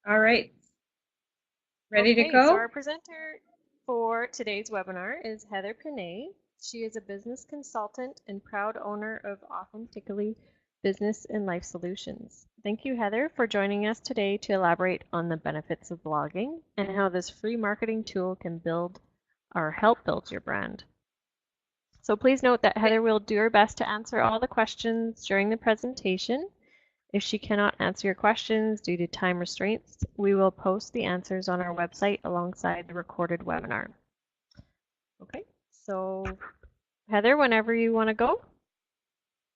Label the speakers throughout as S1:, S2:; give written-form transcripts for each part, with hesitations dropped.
S1: All right, ready to
S2: Okay, so
S1: go?
S2: our presenter for today's webinar is Heather Pinay. She is a business consultant and proud owner of Authentically Business and Life Solutions. Thank you, Heather, for joining us today to elaborate on the benefits of blogging and how this free marketing tool can build or help build your brand. So please note that Heather will do her best to answer all the questions during the presentation. If she cannot answer your questions due to time restraints, we will post the answers on our website alongside the recorded webinar. Okay, so Heather, whenever you want to go,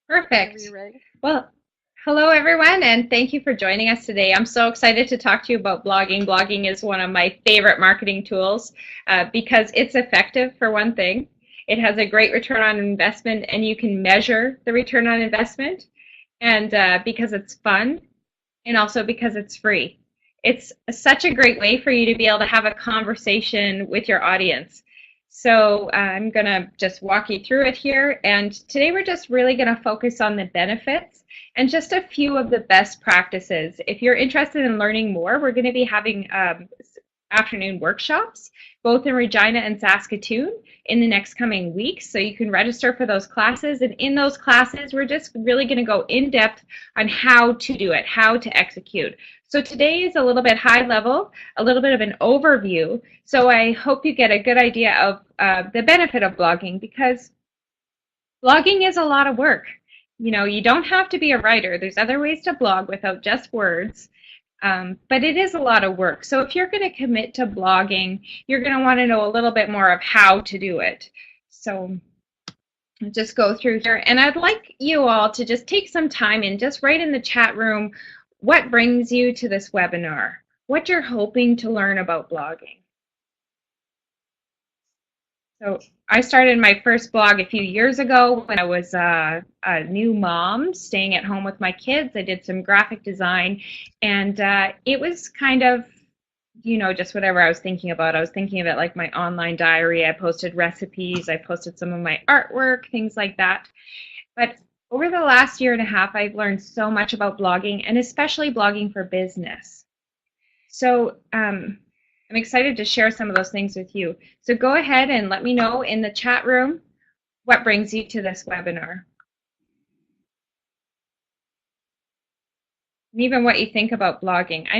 S2: whenever
S1: Perfect.
S2: you're ready.
S1: Well, hello everyone, and thank you for joining us today. I'm so excited to talk to you about blogging. Blogging is one of my favorite marketing tools because it's effective for one thing. It has a great return on investment, and you can measure the return on investment. And because it's fun, and also because it's free. It's such a great way for you to be able to have a conversation with your audience. So I'm going to just walk you through it here. And today we're just really going to focus on the benefits and just a few of the best practices. If you're interested in learning more, we're going to be having afternoon workshops, both in Regina and Saskatoon in the next coming weeks. So you can register for those classes. And in those classes, we're just really going to go in depth on how to do it, how to execute. So today is a little bit high level, a little bit of an overview. So I hope you get a good idea of the benefit of blogging, because blogging is a lot of work. You know, you don't have to be a writer. There's other ways to blog without just words. But it is a lot of work. So if you're going to commit to blogging, you're going to want to know a little bit more of how to do it. So I'll just go through here. And I'd like you all to just take some time and just write in the chat room what brings you to this webinar, what you're hoping to learn about blogging. So I started my first blog a few years ago when I was a new mom staying at home with my kids. I did some graphic design, and it was kind of, you know, just whatever I was thinking about. I was thinking of it like my online diary. I posted recipes, I posted some of my artwork, things like that. But over the last year and a half, I've learned so much about blogging, and especially blogging for business. So I'm excited to share some of those things with you. So go ahead and let me know in the chat room what brings you to this webinar, and even what you think about blogging. I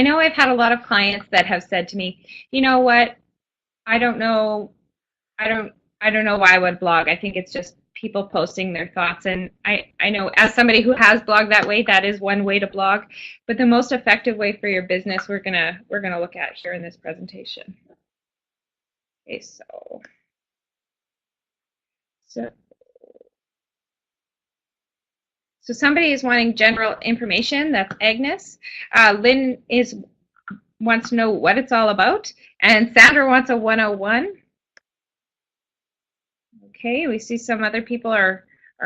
S1: know I've had a lot of clients that have said to me, you know what, I don't know, I don't I don't know why I would blog. I think it's just people posting their thoughts. And I know, as somebody who has blogged that way, that is one way to blog. But the most effective way for your business we're gonna look at here in this presentation. Okay, so So somebody is wanting general information. That's Agnes. Lynn wants to know what it's all about. And Sandra wants a 101. Okay, we see some other people are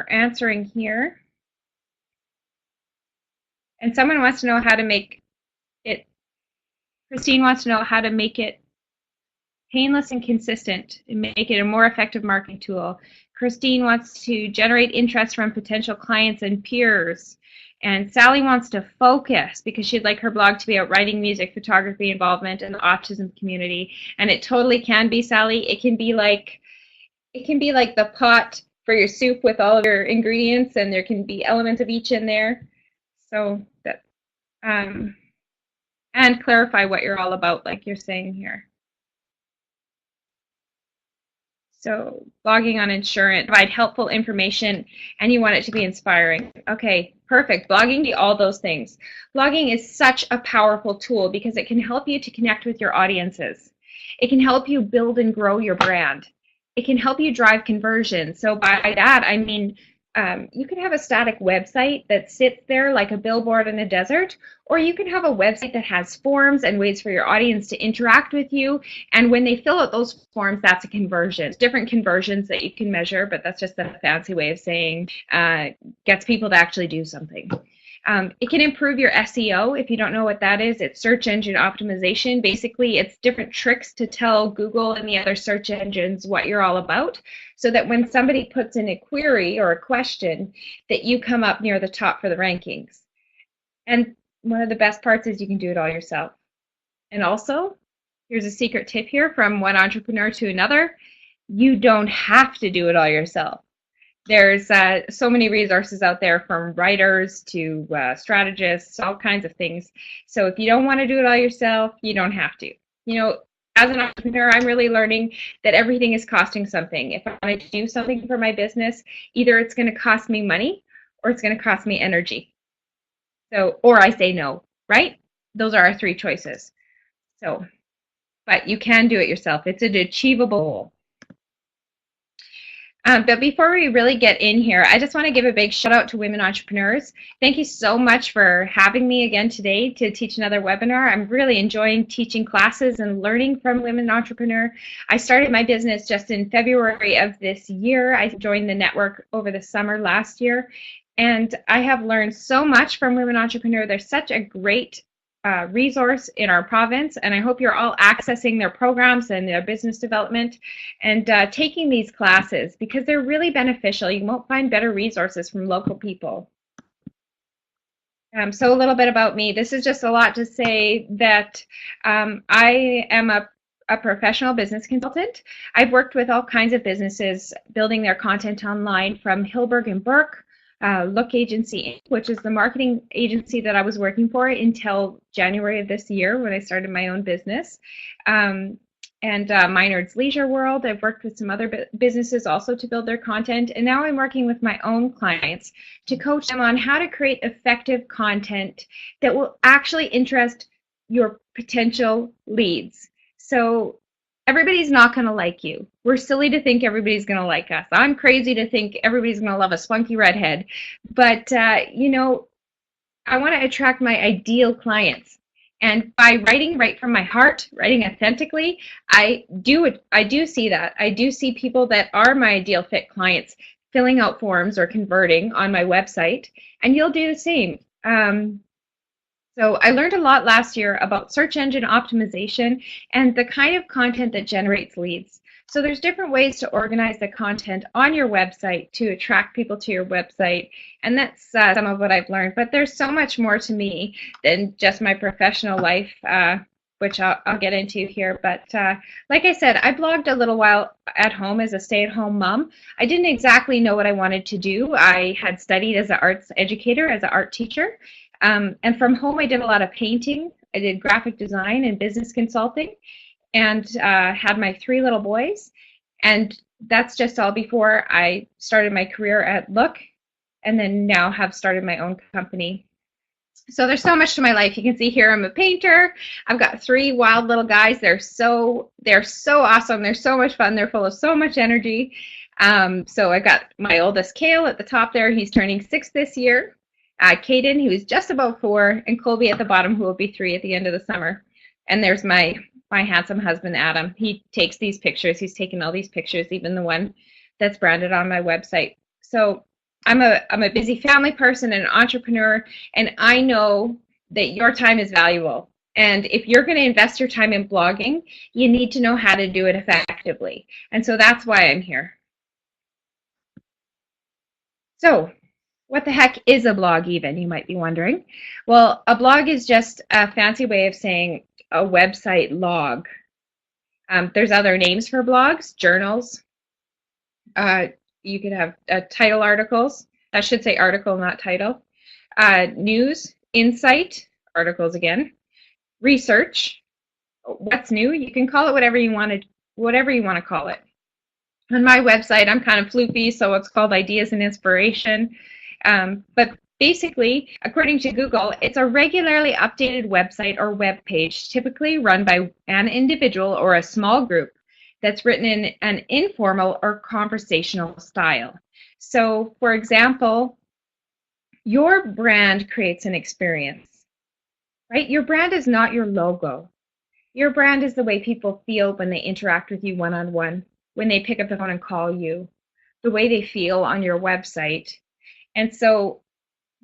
S1: answering here. And someone wants to know how to make it, Christine wants to know how to make it painless and consistent and make it a more effective marketing tool. Christine wants to generate interest from potential clients and peers. And Sally wants to focus because she'd like her blog to be about writing, music, photography, involvement in the autism community. And it totally can be, Sally. It can be like the pot for your soup with all of your ingredients, and there can be elements of each in there. So that and clarify what you're all about, like you're saying here. So blogging on insurance, provide helpful information, and you want it to be inspiring. Okay, perfect. Blogging, do all those things. Blogging is such a powerful tool because it can help you to connect with your audiences. It can help you build and grow your brand. It can help you drive conversion. So by that, I mean, you can have a static website that sits there like a billboard in a desert, or you can have a website that has forms and ways for your audience to interact with you. And when they fill out those forms, that's a conversion. Different conversions that you can measure, but that's just a fancy way of saying gets people to actually do something. It can improve your SEO. If you don't know what that is, it's search engine optimization. Basically, it's different tricks to tell Google and the other search engines what you're all about, so that when somebody puts in a query or a question, that you come up near the top for the rankings. And one of the best parts is you can do it all yourself. And also, here's a secret tip here from one entrepreneur to another. You don't have to do it all yourself. There's so many resources out there, from writers to strategists, all kinds of things. So if you don't want to do it all yourself, you don't have to. You know, as an entrepreneur, I'm really learning that everything is costing something. If I want to do something for my business, either it's going to cost me money or it's going to cost me energy. So, or I say no, right? Those are our three choices. So, but you can do it yourself. It's an achievable goal. But before we really get in here, I just want to give a big shout out to women entrepreneurs. Thank you so much for having me again today to teach another webinar. I'm really enjoying teaching classes and learning from women entrepreneur. I started my business just in February of this year. I joined the network over the summer last year, and I have learned so much from women entrepreneur. They're such a great resource in our province, and I hope you're all accessing their programs and their business development and taking these classes, because they're really beneficial. You won't find better resources from local people. So a little bit about me. This is just a lot to say that I am a professional business consultant. I've worked with all kinds of businesses building their content online, from Hilberg and Burke, Look Agency, which is the marketing agency that I was working for until January of this year when I started my own business. And Minard's Leisure World. I've worked with some other businesses also to build their content. And now I'm working with my own clients to coach them on how to create effective content that will actually interest your potential leads. So everybody's not going to like you. We're silly to think everybody's going to like us. I'm crazy to think everybody's going to love a spunky redhead. But, you know, I want to attract my ideal clients. And by writing right from my heart, writing authentically, I do see that. I do see people that are my ideal fit clients filling out forms or converting on my website, and you'll do the same. So I learned a lot last year about search engine optimization and the kind of content that generates leads. So there's different ways to organize the content on your website to attract people to your website, and that's some of what I've learned. But there's so much more to me than just my professional life, which I'll get into here. But like I said, I blogged a little while at home as a stay-at-home mom. I didn't exactly know what I wanted to do. I had studied as an arts educator, as an art teacher. And from home, I did a lot of painting. I did graphic design and business consulting, and had my 3 little boys. And that's just all before I started my career at Look, and then now have started my own company. So there's so much to my life. You can see here I'm a painter. I've got 3 wild little guys. They're so awesome. They're so much fun. They're full of so much energy. So I've got my oldest, Kale, at the top there. He's turning 6 this year. Caden, who is just about 4, and Colby at the bottom, who will be 3 at the end of the summer. And there's my handsome husband, Adam. He takes these pictures. He's taken all these pictures, even the one that's branded on my website. So I'm a busy family person and an entrepreneur, and I know that your time is valuable. And if you're going to invest your time in blogging, you need to know how to do it effectively. And so that's why I'm here. So what the heck is a blog even, you might be wondering? Well, a blog is just a fancy way of saying a website log. There's other names for blogs: journals. You could have title articles. I should say article, not title. News, insight, articles again. Research, what's new. You can call it whatever you want to call it. On my website, I'm kind of floofy, so it's called Ideas and Inspiration. But basically, according to Google, it's a regularly updated website or web page, typically run by an individual or a small group, that's written in an informal or conversational style. So, for example, your brand creates an experience, right? Your brand is not your logo. Your brand is the way people feel when they interact with you one-on-one, when they pick up the phone and call you, the way they feel on your website. And so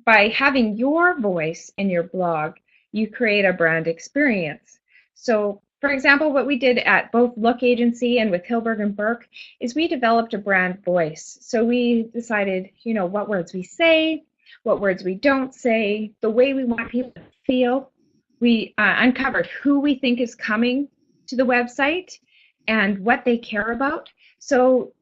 S1: by having your voice in your blog, you create a brand experience. So, for example, what we did at both Look Agency and with Hilberg and Burke is we developed a brand voice. So we decided, what words we say, what words we don't say, the way we want people to feel. We uncovered who we think is coming to the website and what they care about. So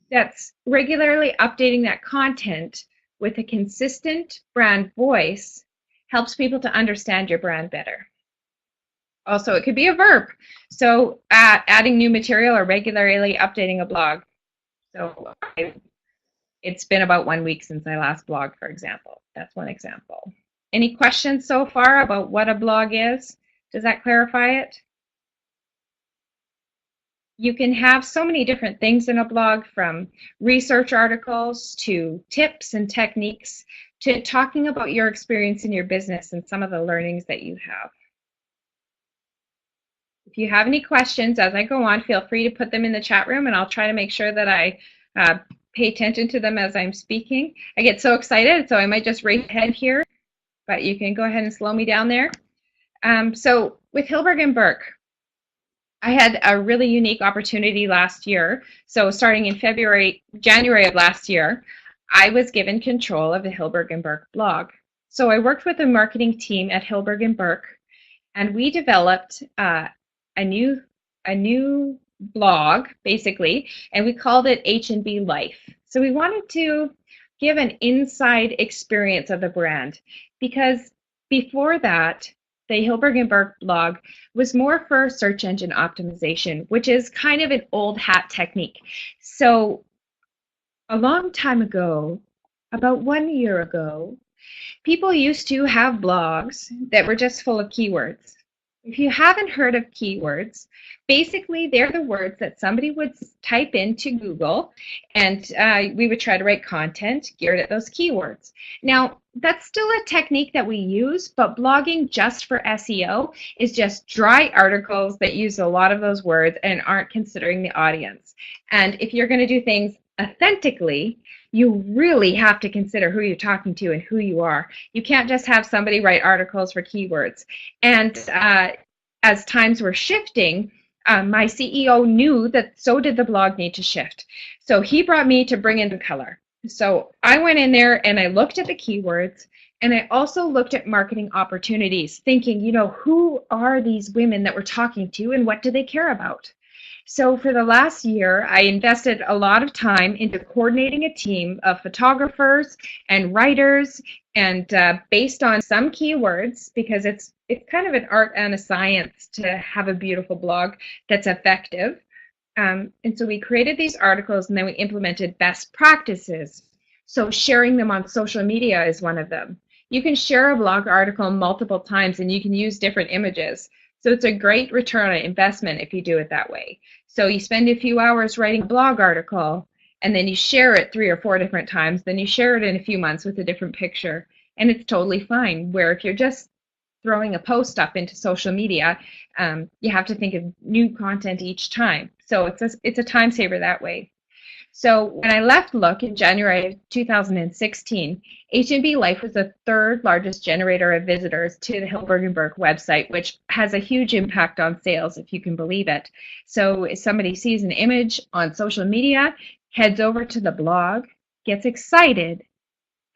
S1: that's regularly updating that content with a consistent brand voice helps people to understand your brand better. Also, it could be a verb. So adding new material or regularly updating a blog. So it's been about 1 week since I last blogged, for example. That's one example. Any questions so far about what a blog is? Does that clarify it? You can have so many different things in a blog, from research articles to tips and techniques to talking about your experience in your business and some of the learnings that you have. If you have any questions as I go on, feel free to put them in the chat room, and I'll try to make sure that I pay attention to them as I'm speaking. I get so excited, so I might just raise my head here, but you can go ahead and slow me down there. So with Hilberg and Burke, I had a really unique opportunity last year. So starting in January of last year, I was given control of the Hilberg and Burke blog. So I worked with a marketing team at Hilberg and Burke, and we developed a new blog, basically, and we called it H&B Life. So we wanted to give an inside experience of the brand, because before that, the Hilberg and Burke blog was more for search engine optimization, which is kind of an old hat technique. So a long time ago, about 1 year ago, people used to have blogs that were just full of keywords. If you haven't heard of keywords, basically they're the words that somebody would type into Google, and we would try to write content geared at those keywords. Now, that's still a technique that we use, but blogging just for SEO is just dry articles that use a lot of those words and aren't considering the audience. And if you're going to do things authentically, you really have to consider who you're talking to and who you are. You can't just have somebody write articles for keywords. And as times were shifting, my CEO knew that so did the blog need to shift. So he brought me to bring in the color. So I went in there and I looked at the keywords, and I also looked at marketing opportunities, thinking, who are these women that we're talking to and what do they care about? So for the last year, I invested a lot of time into coordinating a team of photographers and writers, and based on some keywords, because it's kind of an art and a science to have a beautiful blog that's effective. And so we created these articles, and then we implemented best practices. So sharing them on social media is one of them. You can share a blog article multiple times, and you can use different images. So it's a great return on investment if you do it that way. So you spend a few hours writing a blog article, and then you share it 3 or 4 different times. Then you share it in a few months with a different picture, and it's totally fine. Where if you're just throwing a post up into social media, you have to think of new content each time. So it's a time saver that way. So when I left Look in January of 2016, H&B Life was the 3rd largest generator of visitors to the Hilberg and Burke website, which has a huge impact on sales, if you can believe it. So if somebody sees an image on social media, heads over to the blog, gets excited,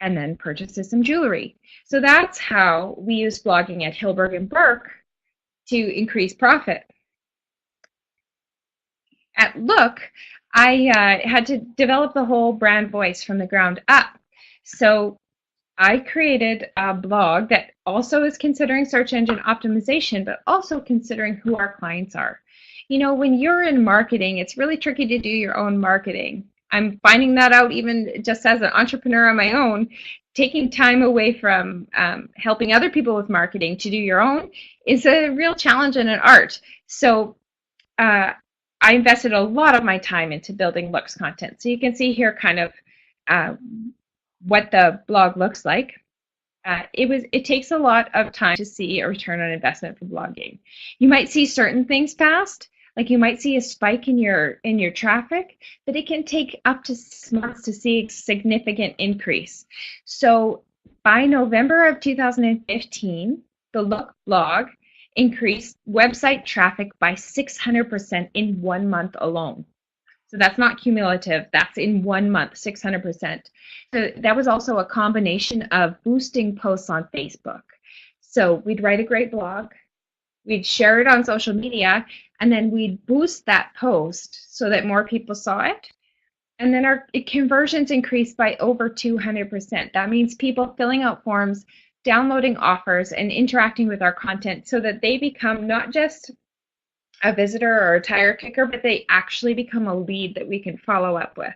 S1: and then purchases some jewelry. So that's how we use blogging at Hilberg and Burke to increase profit. At Look, I had to develop the whole brand voice from the ground up. So I created a blog that also is considering search engine optimization, but also considering who our clients are. When you're in marketing, it's really tricky to do your own marketing. I'm finding that out even just as an entrepreneur on my own. Taking time away from helping other people with marketing to do your own is a real challenge and an art. So I invested a lot of my time into building Look's content. So you can see here kind of what the blog looks like. It takes a lot of time to see a return on investment for blogging. You might see certain things fast, like you might see a spike in your traffic, but it can take up to 6 months to see a significant increase. So by November of 2015, the Look blog increased website traffic by 600% in 1 month alone. So that's not cumulative. That's in 1 month, 600%. So that was also a combination of boosting posts on Facebook. So we'd write a great blog, we'd share it on social media, and then we'd boost that post so that more people saw it. And then our conversions increased by over 200%. That means people filling out forms, downloading offers, and interacting with our content so that they become not just a visitor or a tire kicker, but they actually become a lead that we can follow up with.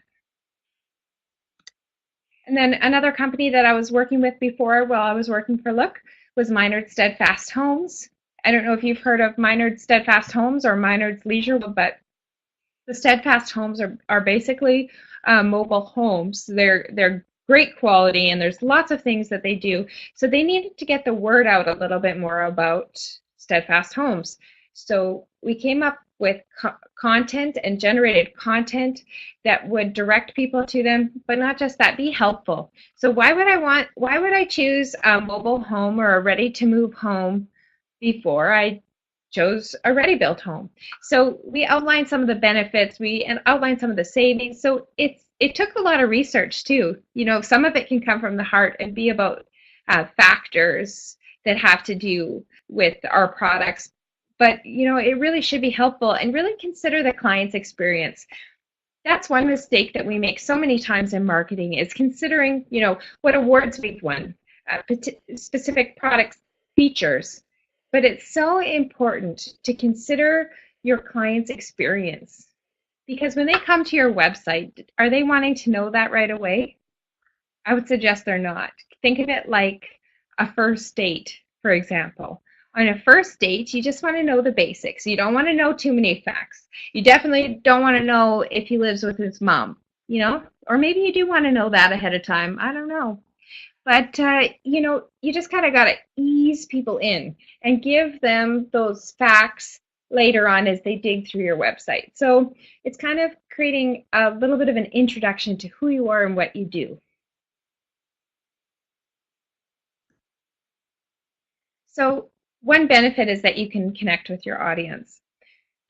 S1: And then another company that I was working with before while I was working for Look was Minard Steadfast Homes. I don't know if you've heard of Minard Steadfast Homes or Minard's Leisure, but the Steadfast Homes are basically mobile homes. They're great quality, and there's lots of things that they do. So they needed to get the word out a little bit more about Steadfast Homes. So we came up with content and generated content that would direct people to them, but not just that, be helpful. So why would I choose a mobile home or a ready-to-move home before I chose a ready-built home? So we outlined some of the benefits, we outlined some of the savings. So it took a lot of research too. You know, some of it can come from the heart and be about factors that have to do with our products. But, you know, it really should be helpful, and really consider the client's experience. That's one mistake that we make so many times in marketing, is considering, you know, what awards we've won, specific product features. But it's so important to consider your client's experience, because when they come to your website, are they wanting to know that right away? I would suggest they're not. Think of it like a first date, for example. On a first date, you just want to know the basics. You don't want to know too many facts. You definitely don't want to know if he lives with his mom, you know? Or maybe you do want to know that ahead of time. I don't know. But, you know, you just kind of got to ease people in and give them those facts later on as they dig through your website. So it's kind of creating a little bit of an introduction to who you are and what you do. So one benefit is that you can connect with your audience.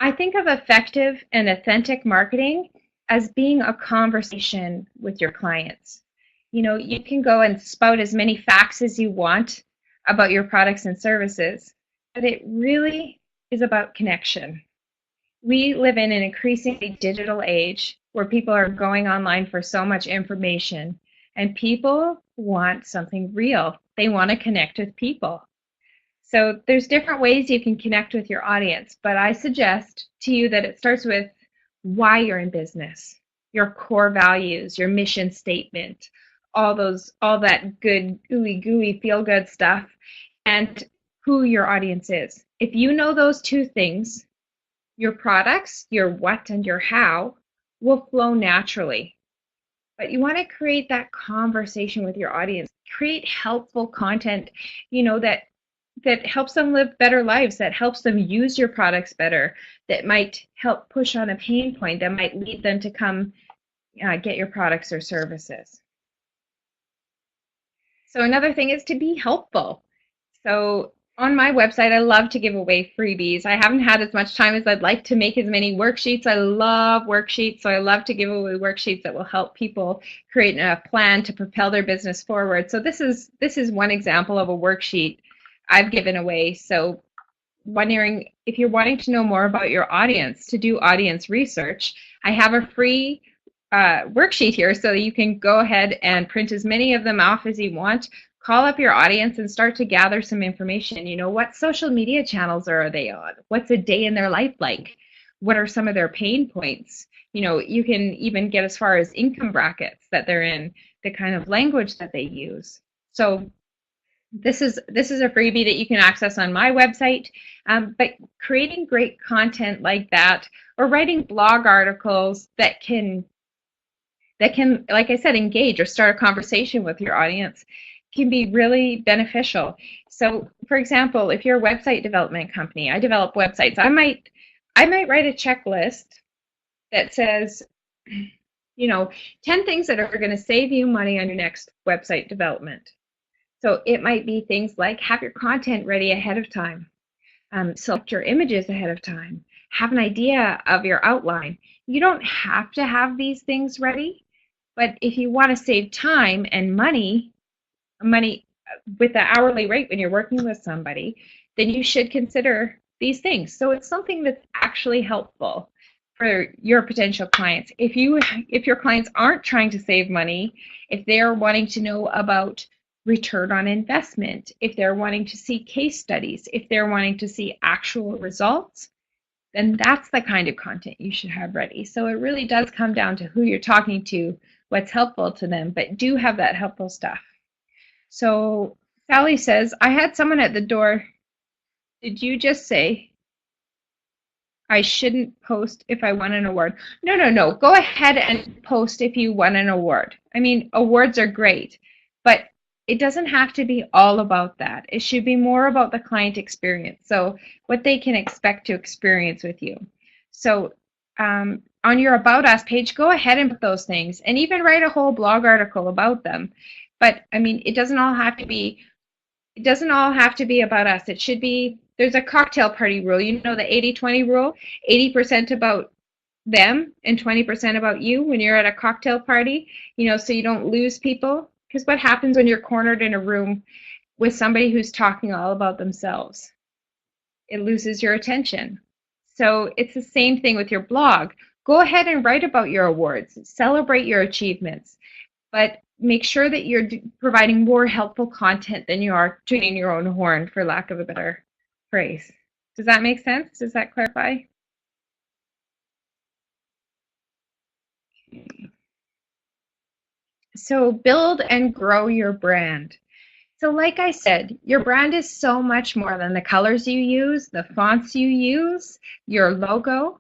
S1: I think of effective and authentic marketing as being a conversation with your clients. You know, you can go and spout as many facts as you want about your products and services, but it really is about connection. We live in an increasingly digital age where people are going online for so much information, and people want something real. They want to connect with people. So there's different ways you can connect with your audience, but I suggest to you that it starts with why you're in business, your core values, your mission statement, all that good gooey feel good stuff, and who your audience is. If you know those two things, your products, your what and your how, will flow naturally. But you want to create that conversation with your audience. Create helpful content, you know, that helps them live better lives, that helps them use your products better, that might help push on a pain point, that might lead them to come get your products or services. So another thing is to be helpful. So on my website, I love to give away freebies. I haven't had as much time as I'd like to make as many worksheets. I love worksheets, so I love to give away worksheets that will help people create a plan to propel their business forward. So this is one example of a worksheet I've given away. So wondering if you're wanting to know more about your audience, to do audience research, I have a free worksheet here so that you can go ahead and print as many of them off as you want. Call up your audience and start to gather some information. You know, what social media channels are they on? What's a day in their life like? What are some of their pain points? You know, you can even get as far as income brackets that they're in, the kind of language that they use. So this is a freebie that you can access on my website, but creating great content like that, or writing blog articles that can, like I said, engage or start a conversation with your audience, can be really beneficial. So, for example, if you're a website development company, I develop websites. I might write a checklist that says, you know, 10 things that are going to save you money on your next website development. So it might be things like have your content ready ahead of time, select your images ahead of time, have an idea of your outline. You don't have to have these things ready, but if you want to save time and money with the hourly rate when you're working with somebody, then you should consider these things. So it's something that's actually helpful for your potential clients. If your clients aren't trying to save money, if they're wanting to know about return on investment, if they're wanting to see case studies, if they're wanting to see actual results, then that's the kind of content you should have ready. So it really does come down to who you're talking to, what's helpful to them, but do have that helpful stuff. So Sally says, I had someone at the door. Did you just say I shouldn't post if I won an award? No, no, no. Go ahead and post if you won an award. I mean, awards are great, but it doesn't have to be all about that. It should be more about the client experience. So what they can expect to experience with you. So on your About Us page, go ahead and put those things and even write a whole blog article about them. But I mean, it doesn't all have to be about us. It should be, there's a cocktail party rule. You know, the 80-20 rule, 80% about them and 20% about you when you're at a cocktail party, you know, so you don't lose people. Because what happens when you're cornered in a room with somebody who's talking all about themselves? It loses your attention. So it's the same thing with your blog. Go ahead and write about your awards, celebrate your achievements, but make sure that you're providing more helpful content than you are tooting your own horn, for lack of a better phrase. Does that make sense? Does that clarify? So build and grow your brand. So like I said, your brand is so much more than the colors you use, the fonts you use, your logo.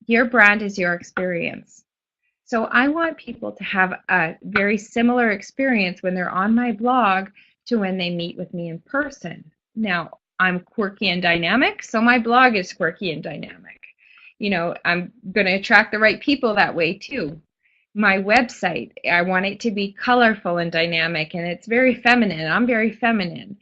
S1: Your brand is your experience. So I want people to have a very similar experience when they're on my blog to when they meet with me in person. Now, I'm quirky and dynamic, so my blog is quirky and dynamic. You know, I'm going to attract the right people that way too. My website, I want it to be colorful and dynamic, and it's very feminine. I'm very feminine.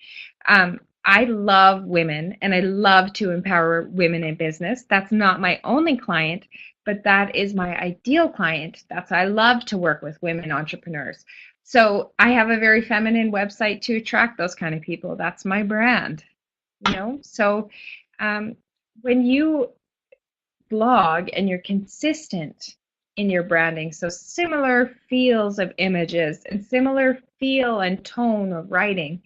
S1: I love women, and I love to empower women in business. That's not my only client, but that is my ideal client. I love to work with women entrepreneurs. So I have a very feminine website to attract those kind of people. That's my brand, you know. So when you blog and you're consistent in your branding, so similar feels of images and similar feel and tone of writing,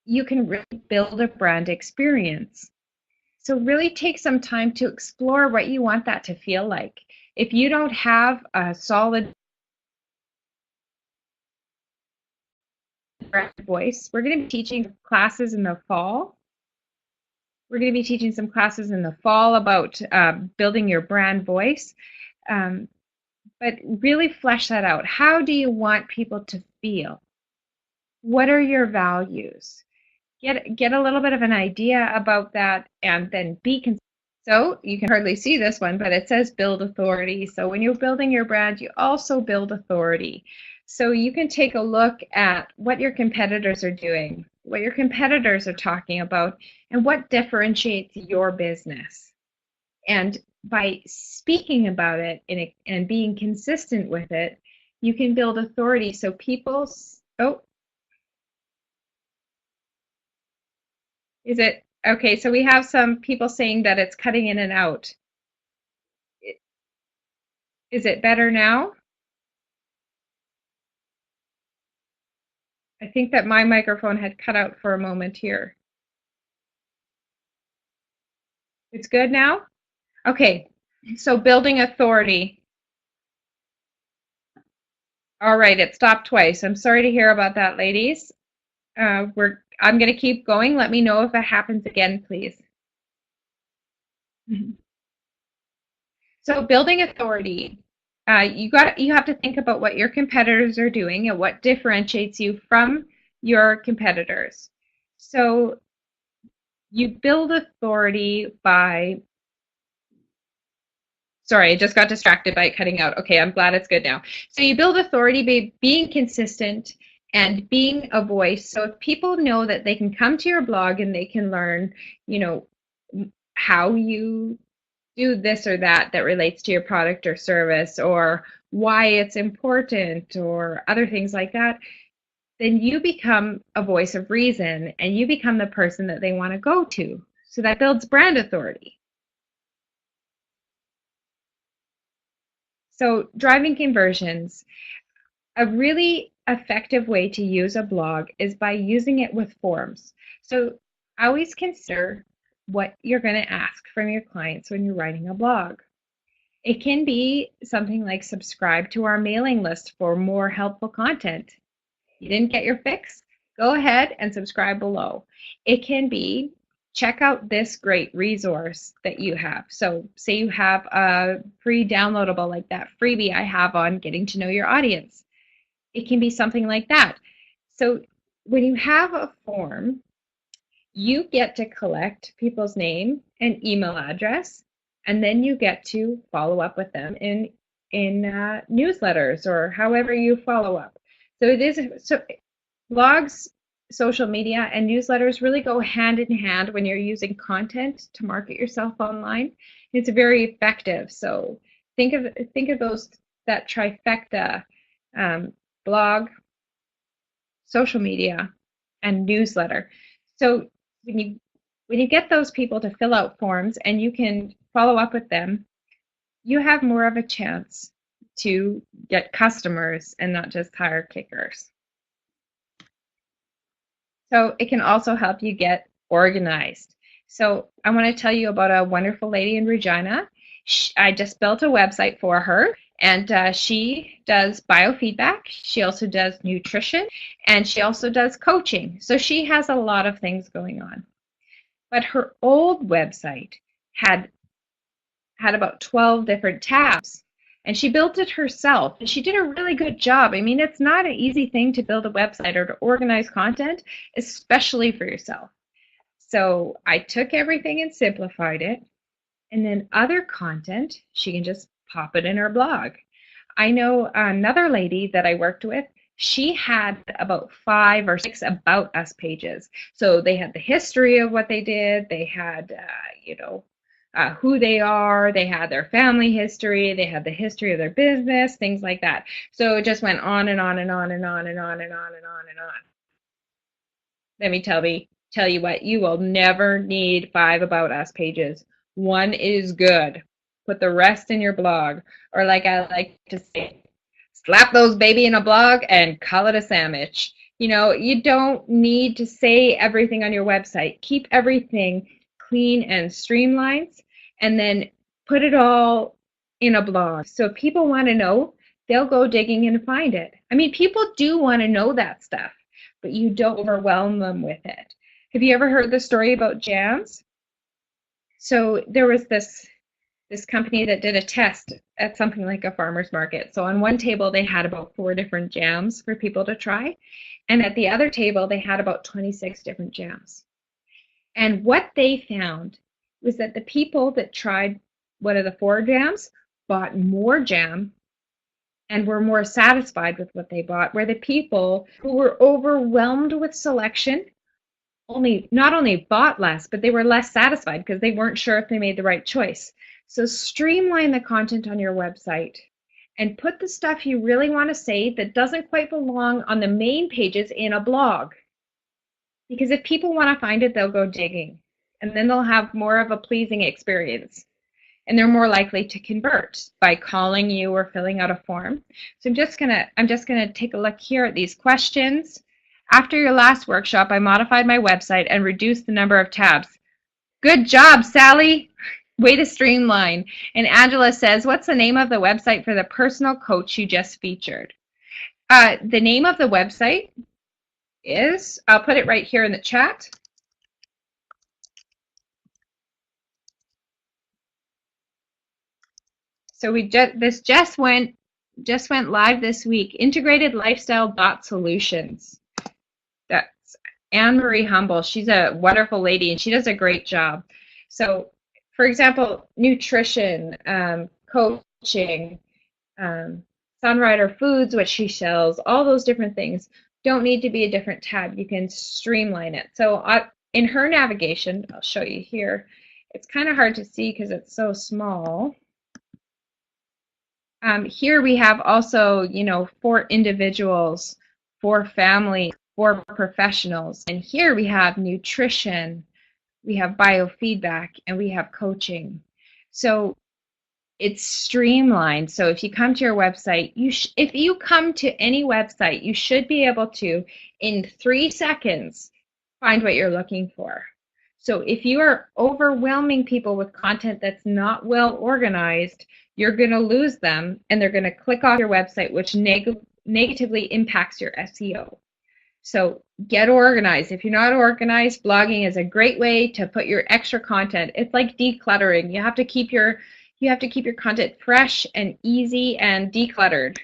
S1: you can really build a brand experience. So really take some time to explore what you want that to feel like. If you don't have a solid brand voice, we're going to be teaching classes in the fall. We're going to be teaching some classes in the fall about building your brand voice. But really flesh that out. How do you want people to feel? What are your values? Get a little bit of an idea about that, and then be consistent. So you can hardly see this one, but it says build authority. So when you're building your brand, you also build authority. So you can take a look at what your competitors are doing, what your competitors are talking about, and what differentiates your business. And by speaking about it and being consistent with it, you can build authority. So people, is it okay? So we have some people saying that it's cutting in and out. Is it better now? I think that my microphone had cut out for a moment here. It's good now? Okay, so building authority. All right, it stopped twice. I'm sorry to hear about that, ladies. I'm going to keep going. Let me know if it happens again, please. So building authority. You have to think about what your competitors are doing and what differentiates you from your competitors. So you build authority by, sorry, I just got distracted by it cutting out. Okay, I'm glad it's good now. So you build authority by being consistent and being a voice. So if people know that they can come to your blog and they can learn, you know, how you do this or that that relates to your product or service, or why it's important, or other things like that, then you become a voice of reason and you become the person that they want to go to. So that builds brand authority. So driving conversions, a really effective way to use a blog is by using it with forms. So always consider what you're going to ask from your clients when you're writing a blog. It can be something like subscribe to our mailing list for more helpful content. You didn't get your fix? Go ahead and subscribe below. It can be check out this great resource that you have. So say you have a free downloadable like that freebie I have on getting to know your audience. It can be something like that. So when you have a form, you get to collect people's name and email address, and then you get to follow up with them in newsletters or however you follow up. So it is so blogs, social media, and newsletters really go hand in hand when you're using content to market yourself online. It's very effective. So think of those, that trifecta: blog, social media, and newsletter. So when you get those people to fill out forms and you can follow up with them, you have more of a chance to get customers and not just tire kickers. So it can also help you get organized. So I want to tell you about a wonderful lady in Regina. I just built a website for her, and she does biofeedback. She also does nutrition, and she also does coaching. So she has a lot of things going on. But her old website had about 12 different tabs, and she built it herself, and she did a really good job. I mean, it's not an easy thing to build a website or to organize content, especially for yourself. So I took everything and simplified it, and then other content, she can just pop it in her blog. I know another lady that I worked with, she had about 5 or 6 about us pages. So they had the history of what they did, they had, who they are, they had their family history, they had the history of their business, things like that. So it just went on and on and on and on and on and on and on and on. Let me tell you what, you will never need 5 about us pages. 1 is good. Put the rest in your blog. Or like I like to say, slap those baby in a blog and call it a sandwich. You don't need to say everything on your website. Keep everything clean and streamlined, and then put it all in a blog. So if people want to know, they'll go digging and find it. I mean, people do want to know that stuff, but you don't overwhelm them with it. Have you ever heard the story about jams? So there was this company that did a test at something like a farmer's market. So on one table, they had about 4 different jams for people to try. And at the other table, they had about 26 different jams. And what they found was that the people that tried one of the 4 jams bought more jam and were more satisfied with what they bought, where the people who were overwhelmed with selection not only bought less, but they were less satisfied because they weren't sure if they made the right choice. So streamline the content on your website and put the stuff you really want to say that doesn't quite belong on the main pages in a blog. Because if people want to find it, they'll go digging, and then they'll have more of a pleasing experience. And they're more likely to convert by calling you or filling out a form. So I'm just gonna take a look here at these questions. After your last workshop, I modified my website and reduced the number of tabs. Good job, Sally. Way to streamline. And Angela says, what's the name of the website for the personal coach you just featured? The name of the website is, I'll put it right here in the chat. So this just went live this week. Integrated Lifestyle Solutions. That's Anne-Marie Humble. She's a wonderful lady and she does a great job. So, for example, nutrition, coaching, Sunrider Foods, which she sells, all those different things don't need to be a different tab. You can streamline it. So in her navigation, I'll show you here, It's kind of hard to see because it's so small. Here we have also, you know, for individuals, for family, for professionals. And here we have nutrition, we have biofeedback, and we have coaching. So it's streamlined. So if you come to your website, if you come to any website, you should be able to, in 3 seconds, find what you're looking for. So if you are overwhelming people with content that's not well organized, you're going to lose them and they're going to click off your website, which negatively impacts your SEO. So get organized. If you're not organized, blogging is a great way to put your extra content. It's like decluttering. You have to keep your content fresh and easy and decluttered.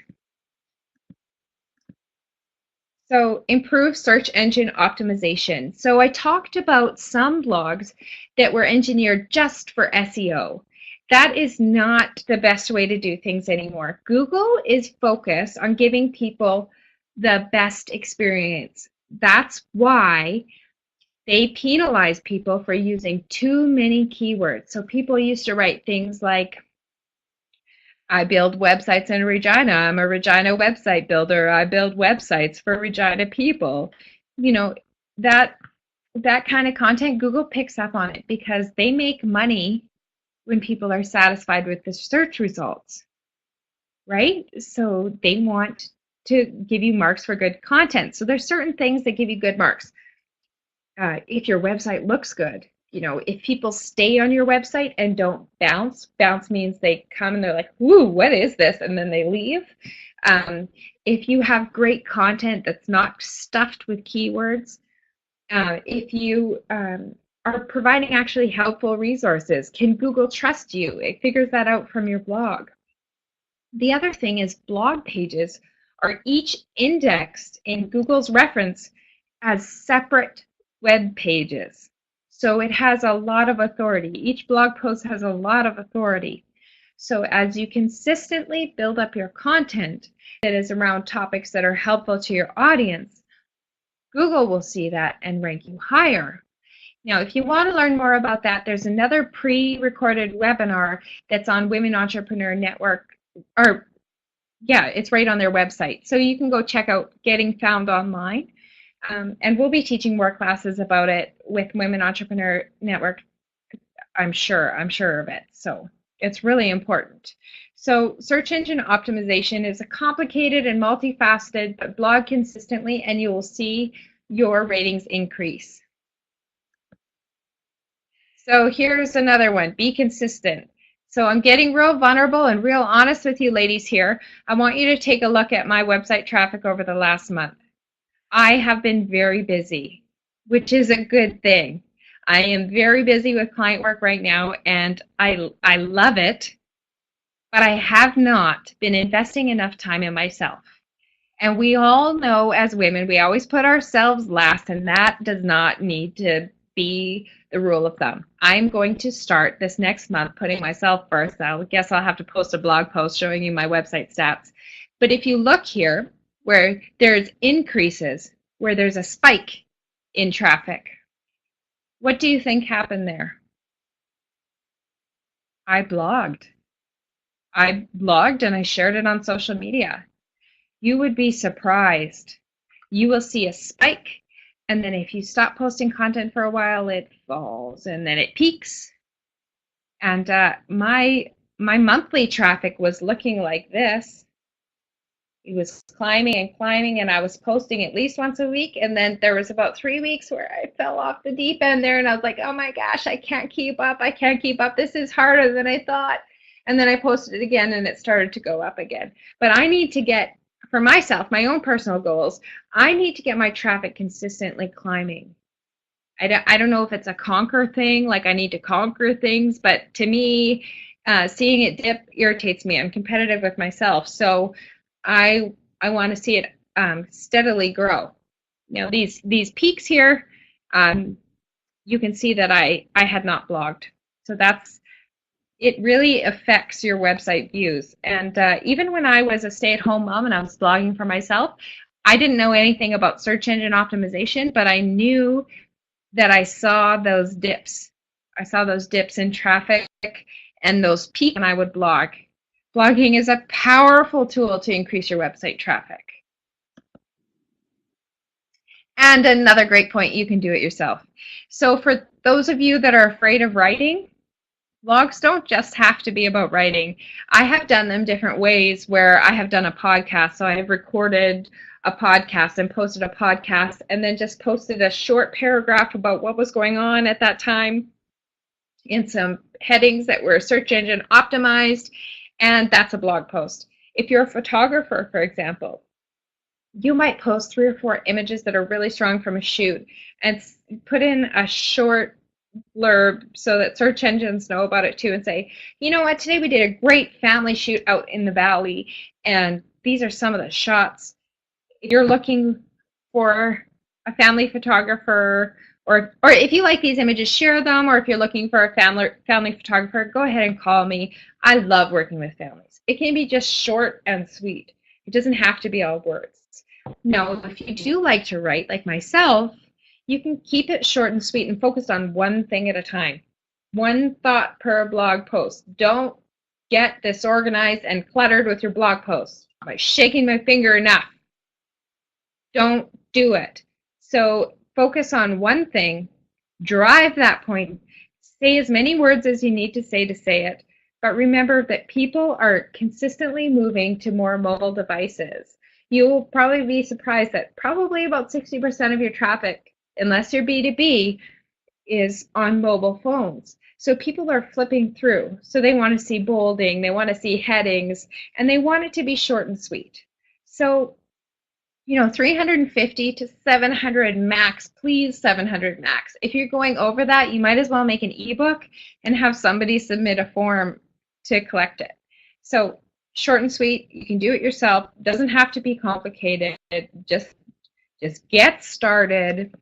S1: So improve search engine optimization. So I talked about some blogs that were engineered just for SEO. That is not the best way to do things anymore. Google is focused on giving people the best experience. That's why they penalize people for using too many keywords. So people used to write things like, I build websites in Regina. I'm a Regina website builder. I build websites for Regina people. You know, that kind of content, Google picks up on it because they make money when people are satisfied with the search results, right? So they want to give you marks for good content. So there's certain things that give you good marks. If your website looks good, you know, if people stay on your website and don't bounce means they come and they're like, "Woo, what is this?" and then they leave. If you have great content that's not stuffed with keywords, if you are providing actually helpful resources, can Google trust you? It figures that out from your blog. The other thing is blog pages are each indexed in Google's reference as separate web pages. So it has a lot of authority. Each blog post has a lot of authority. So as you consistently build up your content that is around topics that are helpful to your audience, Google will see that and rank you higher. Now, if you want to learn more about that, there's another pre-recorded webinar that's on Women Entrepreneur Network, or yeah, it's right on their website. So you can go check out Getting Found Online. And we'll be teaching more classes about it with Women Entrepreneur Network. I'm sure of it. So it's really important. So search engine optimization is a complicated and multifaceted, but blog consistently and you will see your ratings increase. So here's another one, be consistent. So I'm getting real vulnerable and real honest with you ladies here. I want you to take a look at my website traffic over the last month. I have been very busy, which is a good thing. I am very busy with client work right now, and I love it, but I have not been investing enough time in myself. And we all know as women, we always put ourselves last, and that does not need to be the rule of thumb. I'm going to start this next month putting myself first. I guess I'll have to post a blog post showing you my website stats. But if you look here, where there's increases, where there's a spike in traffic. What do you think happened there? I blogged and I shared it on social media. You would be surprised. You will see a spike, and then if you stop posting content for a while, it falls, and then it peaks. And my monthly traffic was looking like this. It was climbing and climbing, and I was posting at least once a week, and then there was about 3 weeks where I fell off the deep end there, and I was like, oh my gosh, I can't keep up. This is harder than I thought. And then I posted it again, and it started to go up again. But I need to get, for myself, my own personal goals, I need to get my traffic consistently climbing. I don't know if it's a conquer thing, like I need to conquer things, but to me, seeing it dip irritates me. I'm competitive with myself, so I want to see it steadily grow. Now these peaks here, you can see that I had not blogged. So it really affects your website views. And even when I was a stay-at-home mom and I was blogging for myself, I didn't know anything about search engine optimization, but I knew that I saw those dips. I saw those dips in traffic and those peaks when I would blog. Blogging is a powerful tool to increase your website traffic. And another great point, you can do it yourself. So for those of you that are afraid of writing, blogs don't just have to be about writing. I have done them different ways where I have done a podcast. So I have recorded a podcast and posted a podcast and then just posted a short paragraph about what was going on at that time in some headings that were search engine optimized, and that's a blog post. If you're a photographer, for example, you might post 3 or 4 images that are really strong from a shoot and put in a short blurb so that search engines know about it too and say, you know what, today we did a great family shoot out in the valley and these are some of the shots. If you're looking for a family photographer, or if you like these images, share them, or if you're looking for a family photographer, go ahead and call me. I love working with families. It can be just short and sweet. It doesn't have to be all words. Now, if you do like to write, like myself, you can keep it short and sweet and focus on one thing at a time. One thought per blog post. Don't get disorganized and cluttered with your blog posts by shaking my finger enough. Don't do it. So focus on one thing, drive that point, say as many words as you need to say it, but remember that people are consistently moving to more mobile devices. You'll probably be surprised that probably about 60% of your traffic, unless you're B2B, is on mobile phones. So people are flipping through. So they want to see bolding, they want to see headings, and they want it to be short and sweet. So 350 to 700 max, please 700 max. If you're going over that, you might as well make an ebook and have somebody submit a form to collect it. So short and sweet, you can do it yourself. It doesn't have to be complicated. Just get started.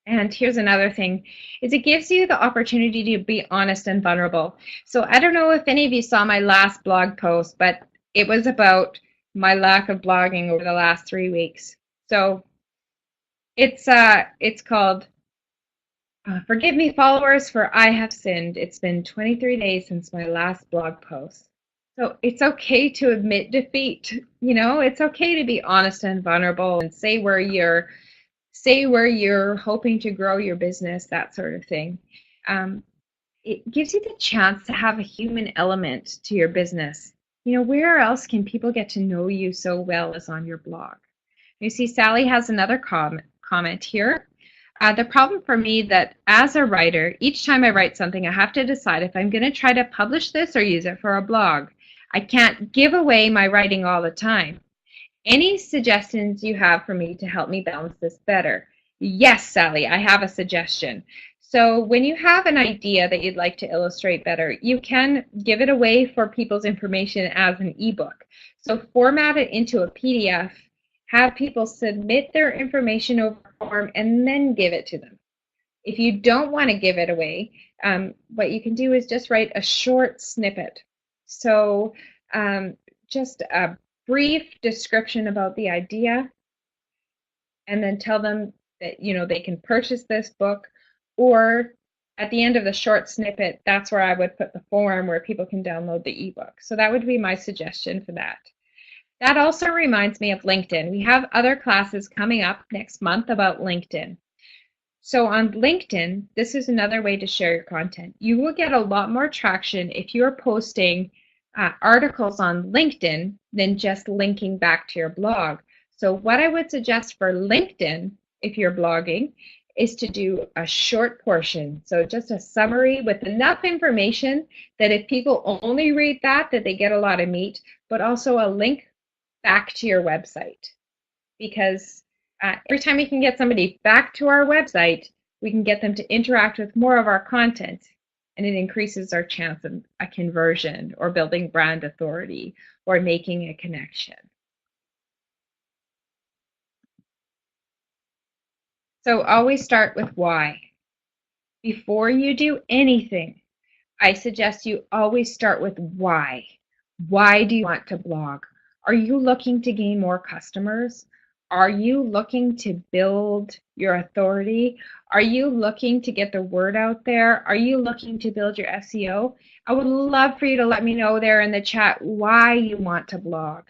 S1: And here's another thing, is it gives you the opportunity to be honest and vulnerable. So I don't know if any of you saw my last blog post, but it was about my lack of blogging over the last 3 weeks. So it's called Forgive Me Followers, for I Have Sinned. It's been 23 days since my last blog post. So it's okay to admit defeat. It's okay to be honest and vulnerable and say where you're hoping to grow your business, that sort of thing. It gives you the chance to have a human element to your business. Where else can people get to know you so well as on your blog? You see, Sally has another comment here. The problem for me that as a writer, each time I write something, I have to decide if I'm going to try to publish this or use it for a blog. I can't give away my writing all the time. Any suggestions you have for me to help me balance this better? Yes, Sally, I have a suggestion. So when you have an idea that you'd like to illustrate better, you can give it away for people's information as an ebook. So format it into a PDF, have people submit their information over a form, and then give it to them. If you don't want to give it away, what you can do is just write a short snippet. So just a brief description about the idea, and then tell them that they can purchase this book, or at the end of the short snippet, that's where I would put the form where people can download the ebook. So that would be my suggestion for that. That also reminds me of LinkedIn. We have other classes coming up next month about LinkedIn. So on LinkedIn, this is another way to share your content. You will get a lot more traction if you're posting articles on LinkedIn than just linking back to your blog. So what I would suggest for LinkedIn, if you're blogging, is to do a short portion. So just a summary with enough information that if people only read that they get a lot of meat, but also a link back to your website. Because every time we can get somebody back to our website, we can get them to interact with more of our content, and it increases our chance of a conversion or building brand authority or making a connection. So always start with why. Before you do anything, I suggest you always start with why. Why do you want to blog? Are you looking to gain more customers? Are you looking to build your authority? Are you looking to get the word out there? Are you looking to build your SEO? I would love for you to let me know there in the chat why you want to blog.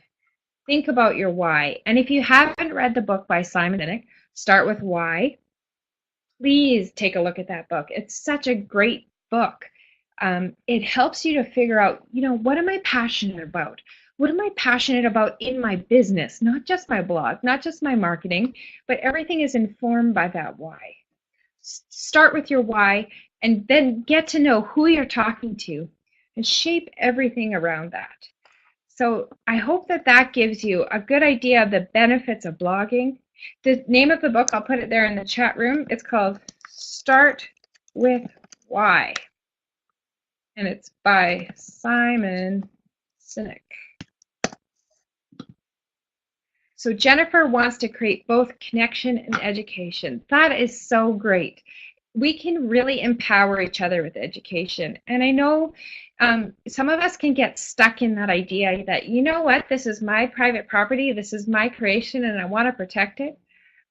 S1: Think about your why. And if you haven't read the book by Simon Sinek, Start with Why, please take a look at that book. It's such a great book. It helps you to figure out, what am I passionate about? What am I passionate about in my business? Not just my blog, not just my marketing, but everything is informed by that why. Start with your why and then get to know who you're talking to and shape everything around that. So I hope that that gives you a good idea of the benefits of blogging. The name of the book, I'll put it there in the chat room. It's called Start with Why. And it's by Simon Sinek. So Jennifer wants to create both connection and education. That is so great. We can really empower each other with education. And I know some of us can get stuck in that idea that, you know what, this is my private property, this is my creation, and I want to protect it.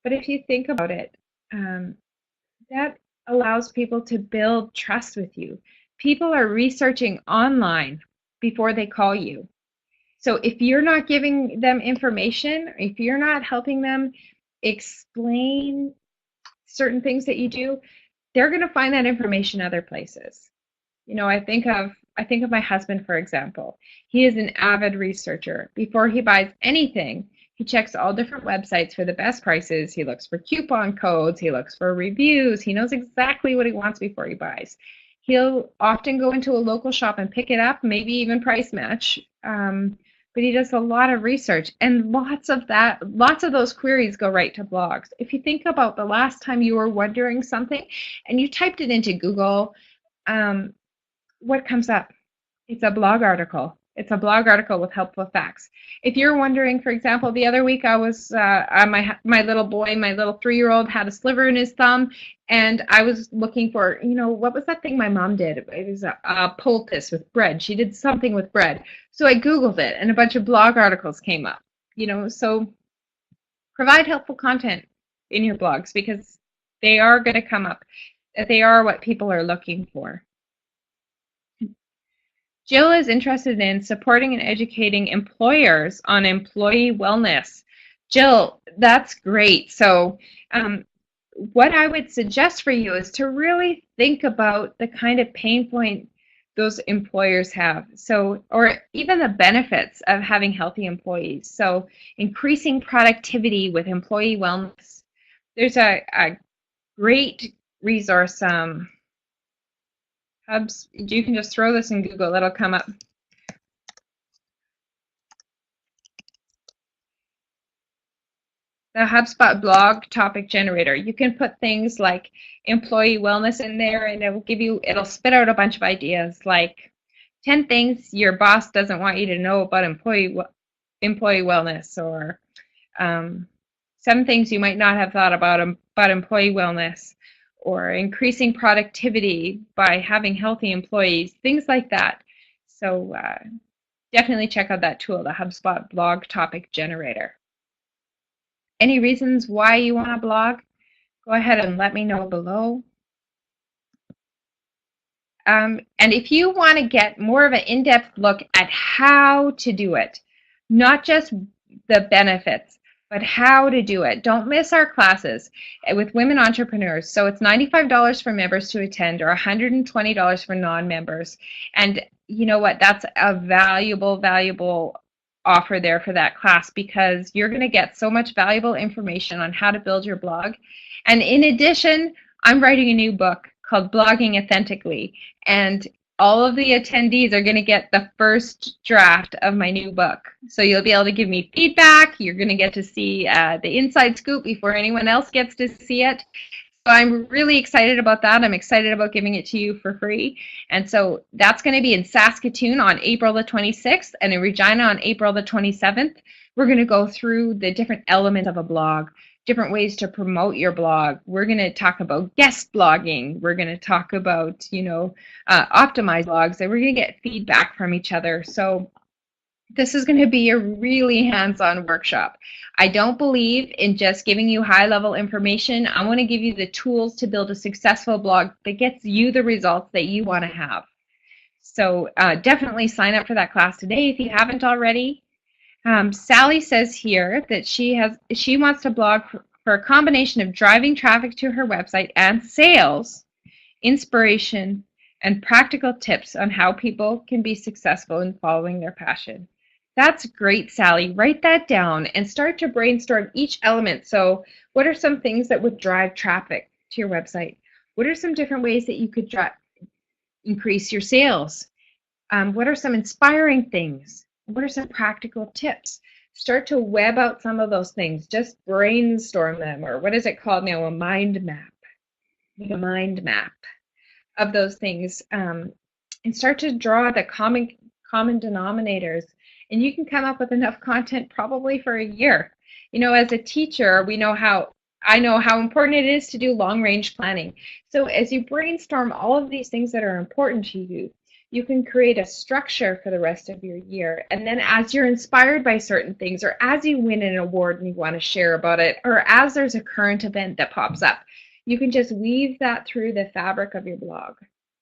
S1: But if you think about it, that allows people to build trust with you. People are researching online before they call you. So if you're not giving them information, if you're not helping them explain certain things that you do, they're going to find that information other places. I think of my husband, for example. He is an avid researcher. Before he buys anything, he checks all different websites for the best prices. He looks for coupon codes. He looks for reviews. He knows exactly what he wants before he buys. He'll often go into a local shop and pick it up, maybe even price match. But he does a lot of research, and lots of those queries go right to blogs. If you think about the last time you were wondering something and you typed it into Google, what comes up? It's a blog article. It's a blog article with helpful facts. If you're wondering, for example, the other week I was, my little boy, my little 3-year-old had a sliver in his thumb, and I was looking for, what was that thing my mom did? It was a poultice with bread. She did something with bread. So I Googled it, and a bunch of blog articles came up. So provide helpful content in your blogs because they are going to come up. They are what people are looking for. Jill is interested in supporting and educating employers on employee wellness. Jill, that's great. So what I would suggest for you is to really think about the kind of pain point those employers have. So, or even the benefits of having healthy employees. So increasing productivity with employee wellness. There's a great resource, Hubs, you can just throw this in Google, it'll come up. The HubSpot blog topic generator. You can put things like employee wellness in there and it'll spit out a bunch of ideas like 10 things your boss doesn't want you to know about employee wellness, or 7 things you might not have thought about employee wellness, or increasing productivity by having healthy employees, things like that. So definitely check out that tool, the HubSpot blog topic generator. Any reasons why you want to blog? Go ahead and let me know below. And if you want to get more of an in-depth look at how to do it, not just the benefits, but how to do it. Don't miss our classes with women entrepreneurs. So it's $95 for members to attend or $120 for non-members. And you know what? That's a valuable offer there for that class because you're going to get so much valuable information on how to build your blog. And in addition, I'm writing a new book called Blogging Authentically. And all of the attendees are going to get the first draft of my new book. So you'll be able to give me feedback. You're going to get to see the inside scoop before anyone else gets to see it. So I'm really excited about that. I'm excited about giving it to you for free. And so that's going to be in Saskatoon on April the 26th and in Regina on April the 27th. We're going to go through the different elements of a blog, different ways to promote your blog. We're going to talk about guest blogging. We're going to talk about, optimize blogs, and we're going to get feedback from each other. So This is going to be a really hands-on workshop. I don't believe in just giving you high-level information. I want to give you the tools to build a successful blog that gets you the results that you want to have. So definitely sign up for that class today if you haven't already. Sally says here that she wants to blog for a combination of driving traffic to her website and sales, inspiration, and practical tips on how people can be successful in following their passion. That's great, Sally. Write that down and start to brainstorm each element. So what are some things that would drive traffic to your website? What are some different ways that you could increase your sales? What are some inspiring things? What are some practical tips? Start to web out some of those things. Just brainstorm them, or what is it called now? A mind map. Make a mind map of those things, and start to draw the common denominators. And you can come up with enough content probably for a year. You know, as a teacher, I know how important it is to do long range planning. So as you brainstorm all of these things that are important to you, you can create a structure for the rest of your year. And then as you're inspired by certain things, or as you win an award and you want to share about it, or as there's a current event that pops up, you can just weave that through the fabric of your blog,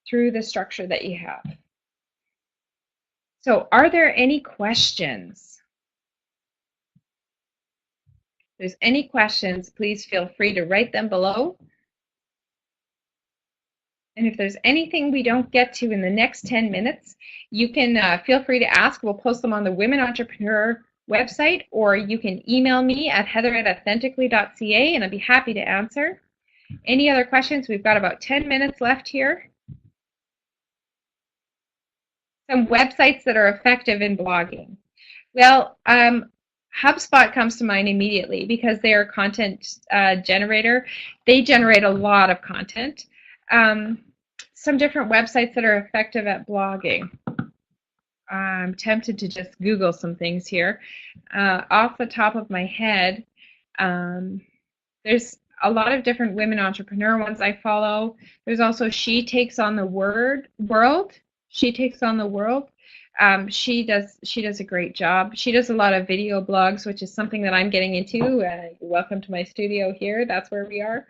S1: through the structure that you have. So are there any questions? If there's any questions, please feel free to write them below. And if there's anything we don't get to in the next 10 minutes, you can feel free to ask. We'll post them on the Women Entrepreneur website, or you can email me at heather@authentically.ca, and I'd be happy to answer. Any other questions? We've got about 10 minutes left here. Some websites that are effective in blogging. Well, HubSpot comes to mind immediately because they are a content generator. They generate a lot of content. Some different websites that are effective at blogging. I'm tempted to just Google some things here. Off the top of my head, there's a lot of different women entrepreneur ones I follow. There's also She Takes on the World. She Takes on the World. She does a great job. She does a lot of video blogs, which is something that I'm getting into. Welcome to my studio here. That's where we are.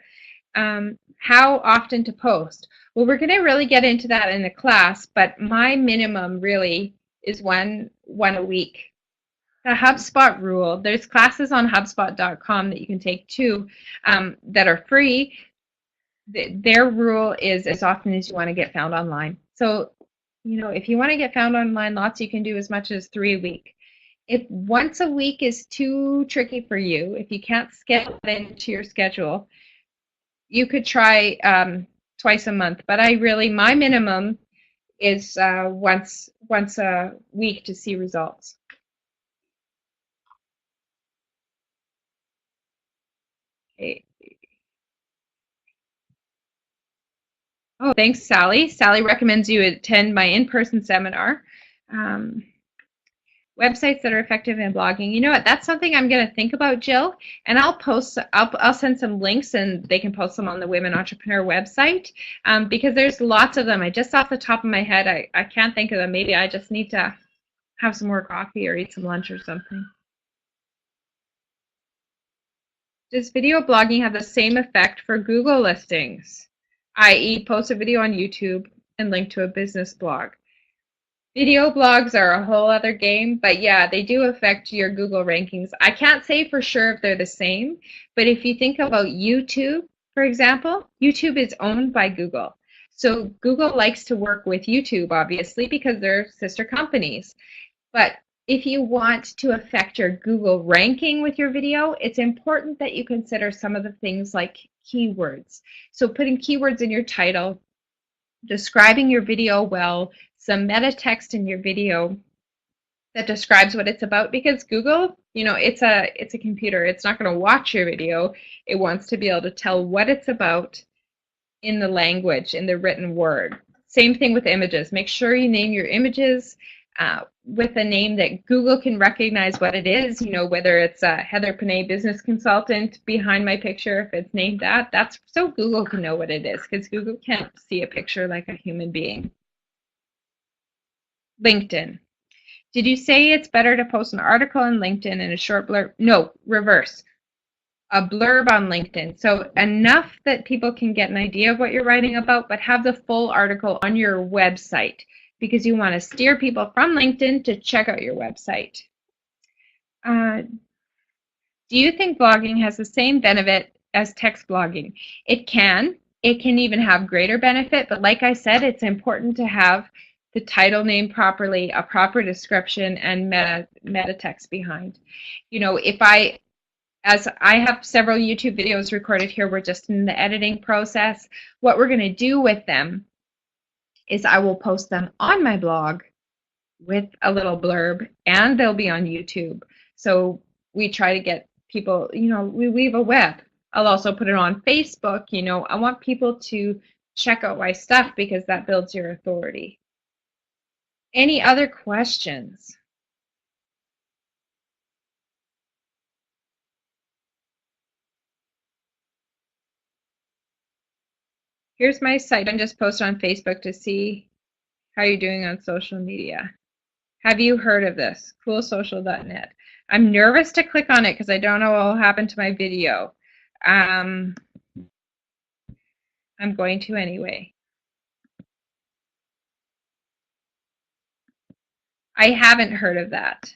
S1: How often to post? Well, we're going to really get into that in the class, but my minimum really is one a week. The HubSpot rule, there's classes on HubSpot.com that you can take too that are free. Their rule is as often as you want to get found online. So, you know, if you want to get found online, lots you can do as much as 3 a week. If once a week is too tricky for you, if you can't schedule it into your schedule, you could try twice a month. But my minimum is once a week to see results. Okay. Oh, thanks, Sally. Sally recommends you attend my in-person seminar. Websites that are effective in blogging. You know what? That's something I'm going to think about, Jill. And I'll send some links, and they can post them on the Women Entrepreneur website because there's lots of them. I just off the top of my head, I can't think of them. Maybe I just need to have some more coffee or eat some lunch or something. Does video blogging have the same effect for Google listings, i.e. post a video on YouTube and link to a business blog? Video blogs are a whole other game, but yeah, they do affect your Google rankings. I can't say for sure if they're the same, but if you think about YouTube, for example, YouTube is owned by Google. So Google likes to work with YouTube, obviously, because they're sister companies. But if you want to affect your Google ranking with your video, it's important that you consider some of the things like keywords. So putting keywords in your title, describing your video well, some meta text in your video that describes what it's about, because Google, you know, it's a computer. It's not going to watch your video. It wants to be able to tell what it's about in the language, in the written word. Same thing with images. Make sure you name your images with a name that Google can recognize what it is, you know, whether it's Heather Panay, business consultant behind my picture, if it's named that, that's so Google can know what it is, because Google can't see a picture like a human being. LinkedIn. Did you say it's better to post an article on LinkedIn and a short blurb? No, reverse. A blurb on LinkedIn. So enough that people can get an idea of what you're writing about, but have the full article on your website because you want to steer people from LinkedIn to check out your website. Do you think blogging has the same benefit as text blogging? It can. It can even have greater benefit, but like I said, it's important to have the title named properly, a proper description, and meta text behind. You know, as I have several YouTube videos recorded here, we're just in the editing process. What we're going to do with them is I will post them on my blog with a little blurb, and they'll be on YouTube. So we try to get people, you know, we weave a web. I'll also put it on Facebook. You know, I want people to check out my stuff because that builds your authority. Any other questions? Here's my site. I'm just posted on Facebook to see how you're doing on social media. Have you heard of this? Coolsocial.net. I'm nervous to click on it because I don't know what will happen to my video. I'm going to anyway. I haven't heard of that,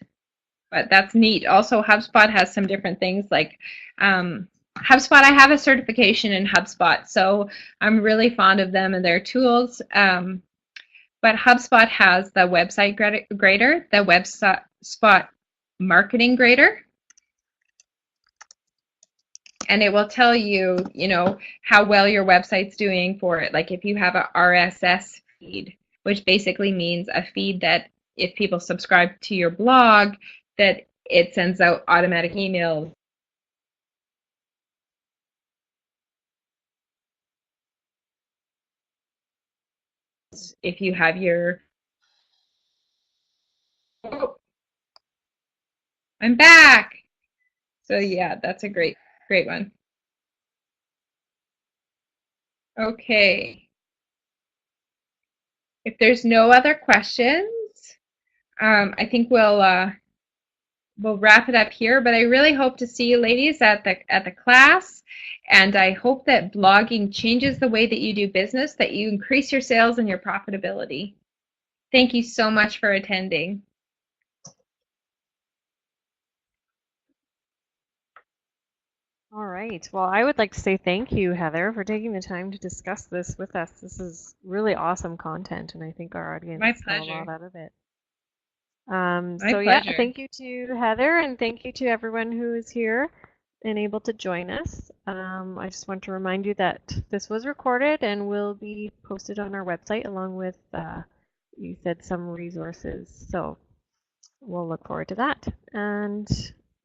S1: but that's neat. Also, HubSpot has some different things like HubSpot. I have a certification in HubSpot, so I'm really fond of them and their tools. But HubSpot has the website grader, the HubSpot marketing grader, and it will tell you, you know, how well your website's doing for it. Like if you have a RSS feed, which basically means a feed that if people subscribe to your blog, that it sends out automatic emails. If you have your, oh, I'm back. So yeah, that's a great one. Okay. If there's no other questions, I think we'll wrap it up here. But I really hope to see you ladies at the class, and I hope that blogging changes the way that you do business, that you increase your sales and your profitability. Thank you so much for attending.
S2: All right. Well, I would like to say thank you, Heather, for taking the time to discuss this with us. This is really awesome content, and I think our audience got a lot out of it. Yeah, thank you to Heather, and thank you to everyone who is here and able to join us. I just want to remind you that this was recorded and will be posted on our website along with, you said, some resources. So we'll look forward to that. And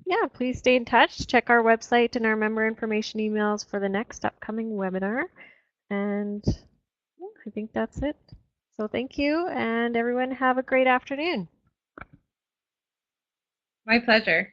S2: yeah, please stay in touch. Check our website and our member information emails for the next upcoming webinar. And yeah, I think that's it. So thank you, and everyone have a great afternoon.
S1: My pleasure.